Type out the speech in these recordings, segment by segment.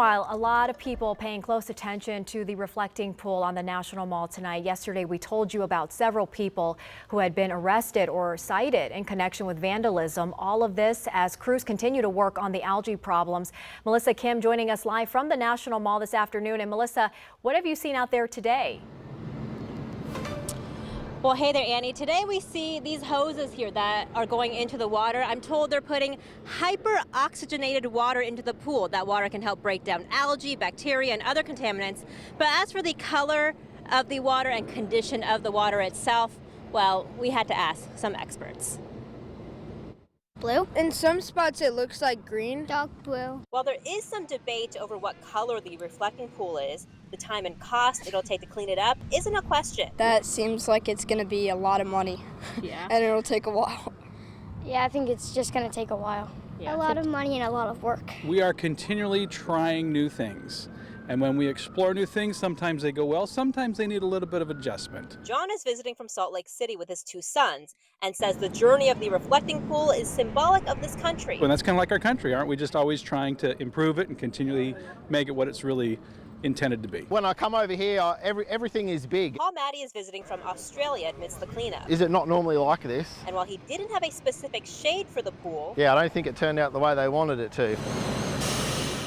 While a lot of people paying close attention to the reflecting pool on the National Mall tonight. Yesterday, we told you about several people who had been arrested or cited in connection with vandalism. All of this as crews continue to work on the algae problems. Melissa Kim joining us live from the National Mall this afternoon. And Melissa, what have you seen out there today? Well, hey there, Annie. Today we see these hoses here that are going into the water. I'm told they're putting hyper-oxygenated water into the pool. That water can help break down algae, bacteria, and other contaminants. But as for the color of the water and condition of the water itself, well, we had to ask some experts. Blue? In some spots it looks like green. Dark blue. While there is some debate over what color the reflecting pool is, the time and cost it'll take to clean it up isn't a question. That seems like it's going to be a lot of money. Yeah. And it'll take a while. Yeah, I think it's just going to take a while. Yeah. A lot of money and a lot of work. We are continually trying new things. And when we explore new things, sometimes they go well, sometimes they need a little bit of adjustment. John is visiting from Salt Lake City with his two sons and says the journey of the reflecting pool is symbolic of this country. Well, that's kind of like our country, aren't we? Just always trying to improve it and continually make it what it's really intended to be. When I come over here, everything is big. Paul Maddie is visiting from Australia amidst the cleanup. Is it not normally like this? And while he didn't have a specific shade for the pool, Yeah, I don't think it turned out the way they wanted it to.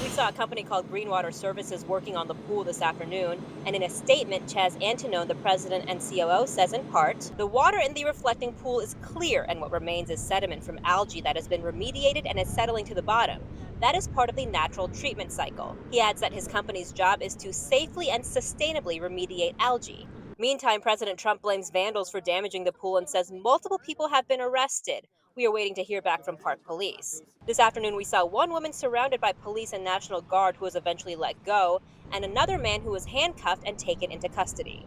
we saw a company called Greenwater Services working on the pool this afternoon. And in a statement, Chaz Antonone, the president and COO, says in part, the water in the reflecting pool is clear and what remains is sediment from algae that has been remediated and is settling to the bottom. That is part of the natural treatment cycle. He adds that his company's job is to safely and sustainably remediate algae. Meantime, President Trump blames vandals for damaging the pool and says multiple people have been arrested. We are waiting to hear back from Park Police. This afternoon, we saw one woman surrounded by police and National Guard who was eventually let go, and another man who was handcuffed and taken into custody.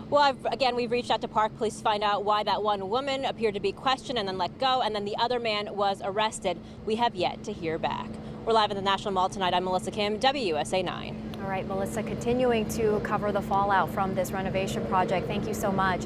Well, we've reached out to Park Police to find out why that one woman appeared to be questioned and then let go, and then the other man was arrested. We have yet to hear back. We're live at the National Mall tonight. I'm Melissa Kim, WUSA 9. All right, Melissa, continuing to cover the fallout from this renovation project. Thank you so much.